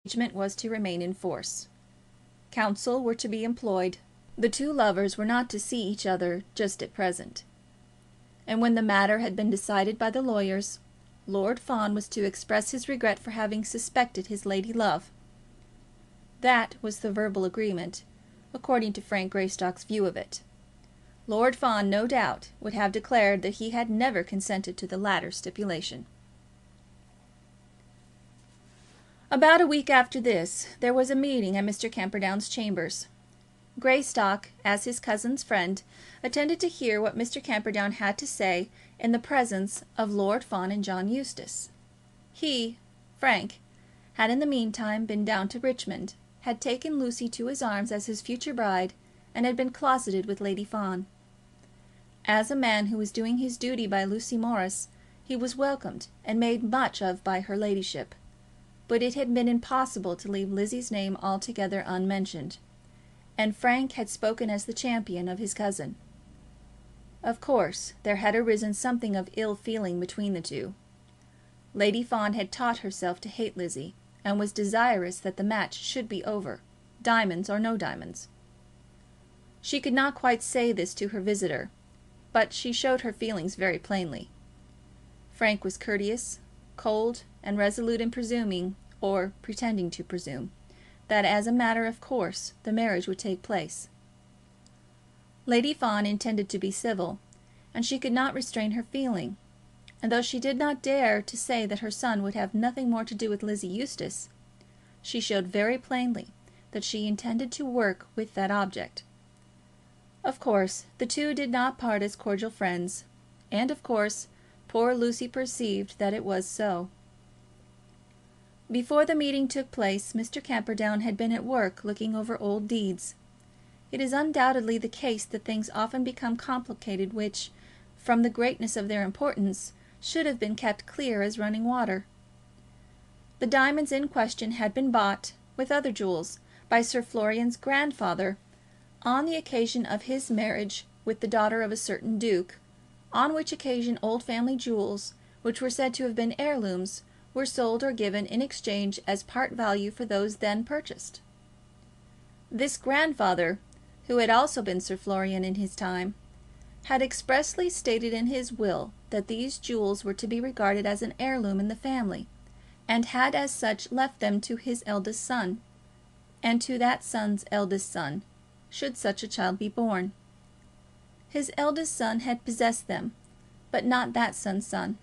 engagement was to remain in force. Counsel were to be employed. The two lovers were not to see each other just at present. And when the matter had been decided by the lawyers, Lord Fawn was to express his regret for having suspected his lady love. That was the verbal agreement, according to Frank Greystock's view of it. Lord Fawn, no doubt, would have declared that he had never consented to the latter stipulation. About a week after this, there was a meeting at Mr. Camperdown's chambers. Greystock, as his cousin's friend, attended to hear what Mr. Camperdown had to say in the presence of Lord Fawn and John Eustace. He, Frank, had in the meantime been down to Richmond, had taken Lucy to his arms as his future bride, and had been closeted with Lady Fawn. As a man who was doing his duty by Lucy Morris, he was welcomed and made much of by her ladyship. But it had been impossible to leave Lizzie's name altogether unmentioned, and Frank had spoken as the champion of his cousin. Of course, there had arisen something of ill feeling between the two. Lady Fawn had taught herself to hate Lizzie, and was desirous that the match should be over, diamonds or no diamonds. She could not quite say this to her visitor, but she showed her feelings very plainly. Frank was courteous, cold, and resolute in presuming, or pretending to presume, that as a matter of course the marriage would take place. Lady Fawn intended to be civil, and she could not restrain her feeling, and though she did not dare to say that her son would have nothing more to do with Lizzie Eustace, she showed very plainly that she intended to work with that object. Of course, the two did not part as cordial friends, and of course poor Lucy perceived that it was so. Before the meeting took place, Mr. Camperdown had been at work looking over old deeds. It is undoubtedly the case that things often become complicated which, from the greatness of their importance, should have been kept clear as running water. The diamonds in question had been bought, with other jewels, by Sir Florian's grandfather on the occasion of his marriage with the daughter of a certain duke, on which occasion old family jewels, which were said to have been heirlooms, were sold or given in exchange as part value for those then purchased. This grandfather, who had also been Sir Florian in his time, had expressly stated in his will that these jewels were to be regarded as an heirloom in the family, and had as such left them to his eldest son, and to that son's eldest son, should such a child be born. His eldest son had possessed them, but not that son's son.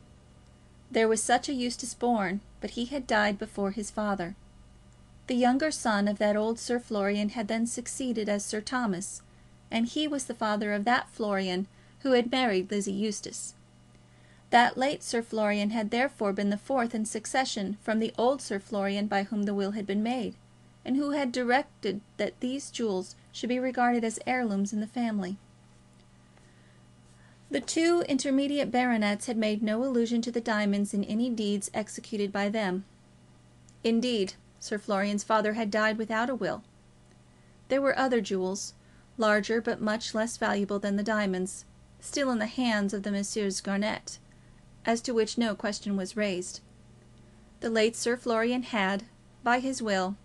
There was such a Eustace born, but he had died before his father. The younger son of that old Sir Florian had then succeeded as Sir Thomas, and he was the father of that Florian who had married Lizzie Eustace. That late Sir Florian had therefore been the fourth in succession from the old Sir Florian by whom the will had been made, and who had directed that these jewels should be regarded as heirlooms in the family. The two intermediate baronets had made no allusion to the diamonds in any deeds executed by them. Indeed, Sir Florian's father had died without a will. There were other jewels, larger but much less valuable than the diamonds, still in the hands of the Messrs. Garnett, as to which no question was raised. The late Sir Florian had, by his will,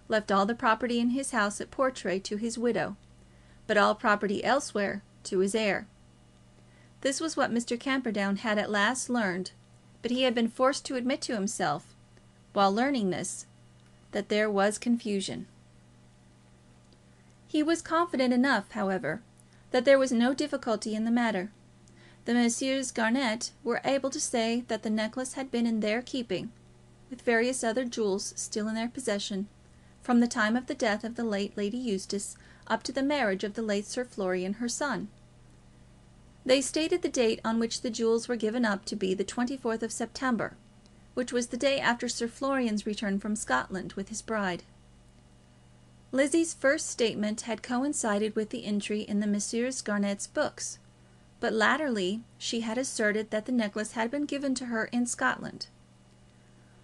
left all the property in his house at Portray to his widow, but all property elsewhere to his heir. This was what Mr. Camperdown had at last learned, but he had been forced to admit to himself, while learning this, that there was confusion. He was confident enough, however, that there was no difficulty in the matter. The Messrs. Garnett were able to say that the necklace had been in their keeping, with various other jewels still in their possession, from the time of the death of the late Lady Eustace up to the marriage of the late Sir Florian, her son. They stated the date on which the jewels were given up to be the 24th of September, which was the day after Sir Florian's return from Scotland with his bride. Lizzie's first statement had coincided with the entry in the Messrs. Garnett's books, but latterly she had asserted that the necklace had been given to her in Scotland.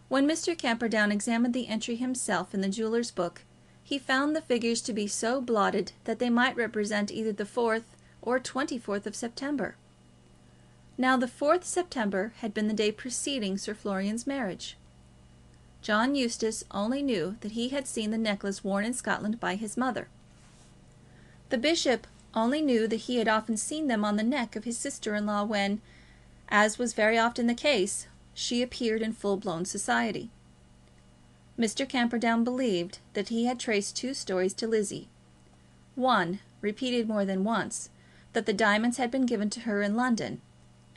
When Mr. Camperdown examined the entry himself in the jeweller's book, he found the figures to be so blotted that they might represent either the 4th or 24th of September. Now the 4th September had been the day preceding Sir Florian's marriage. John Eustace only knew that he had seen the necklace worn in Scotland by his mother. The bishop only knew that he had often seen them on the neck of his sister-in-law when, as was very often the case, she appeared in full-blown society. Mr. Camperdown believed that he had traced two stories to Lizzie. One, repeated more than once, that the diamonds had been given to her in London,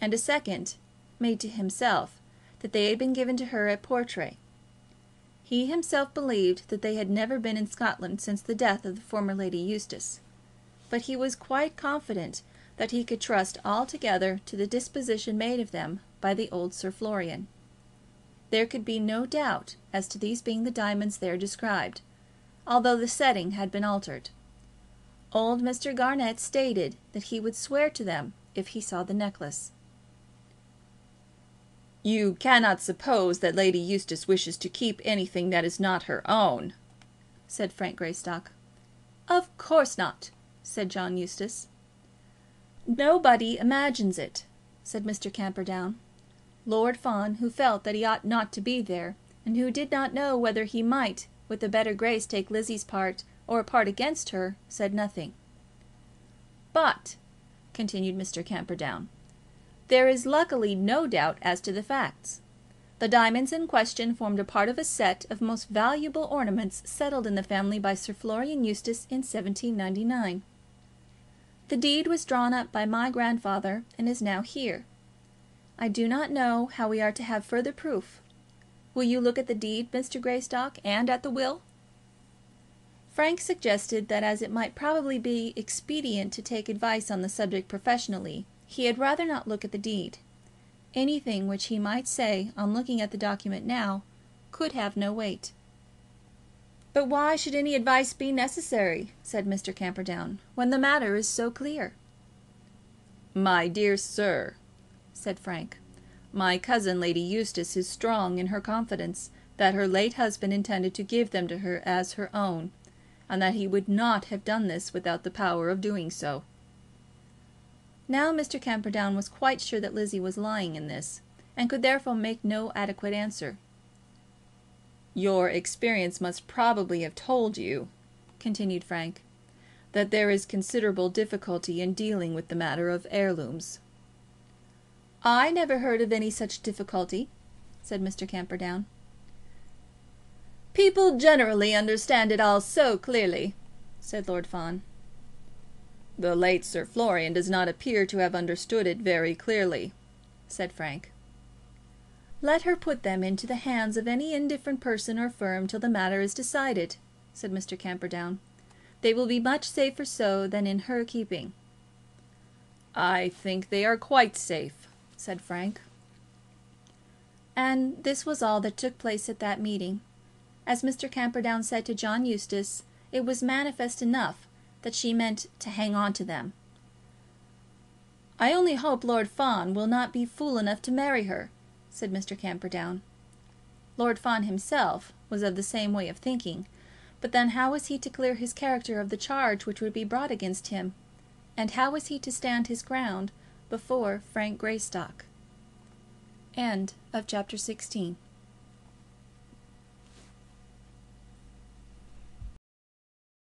and a second, made to himself, that they had been given to her at Portray. He himself believed that they had never been in Scotland since the death of the former Lady Eustace, but he was quite confident that he could trust altogether to the disposition made of them by the old Sir Florian. There could be no doubt as to these being the diamonds there described, although the setting had been altered. Old Mr. Garnett stated that he would swear to them if he saw the necklace. "You cannot suppose that Lady Eustace wishes to keep anything that is not her own," said Frank Greystock. "Of course not," said John Eustace. "Nobody imagines it," said Mr. Camperdown. Lord Fawn, who felt that he ought not to be there, and who did not know whether he might with a better grace take Lizzie's part or a part against her, said nothing. "But," continued Mr. Camperdown, "there is luckily no doubt as to the facts. The diamonds in question formed a part of a set of most valuable ornaments settled in the family by Sir Florian Eustace in 1799. The deed was drawn up by my grandfather and is now here. I do not know how we are to have further proof. Will you look at the deed, Mr. Greystock, and at the will?" Frank suggested that as it might probably be expedient to take advice on the subject professionally, he had rather not look at the deed. Anything which he might say on looking at the document now could have no weight. "But why should any advice be necessary," said Mr. Camperdown, "when the matter is so clear?" "My dear sir," said Frank, "my cousin Lady Eustace is strong in her confidence that her late husband intended to give them to her as her own, and that he would not have done this without the power of doing so." Now Mr. Camperdown was quite sure that Lizzie was lying in this, and could therefore make no adequate answer. "Your experience must probably have told you," continued Frank, "that there is considerable difficulty in dealing with the matter of heirlooms." "I never heard of any such difficulty," said Mr. Camperdown. "People generally understand it all so clearly," said Lord Fawn. "The late Sir Florian does not appear to have understood it very clearly," said Frank. "Let her put them into the hands of any indifferent person or firm till the matter is decided," said Mr. Camperdown. "They will be much safer so than in her keeping." "I think they are quite safe," said Frank. And this was all that took place at that meeting. As Mr. Camperdown said to John Eustace, it was manifest enough that she meant to hang on to them. "I only hope Lord Fawn will not be fool enough to marry her," said Mr. Camperdown. Lord Fawn himself was of the same way of thinking, but then how was he to clear his character of the charge which would be brought against him? And how was he to stand his ground before Frank Greystock? End of chapter 16.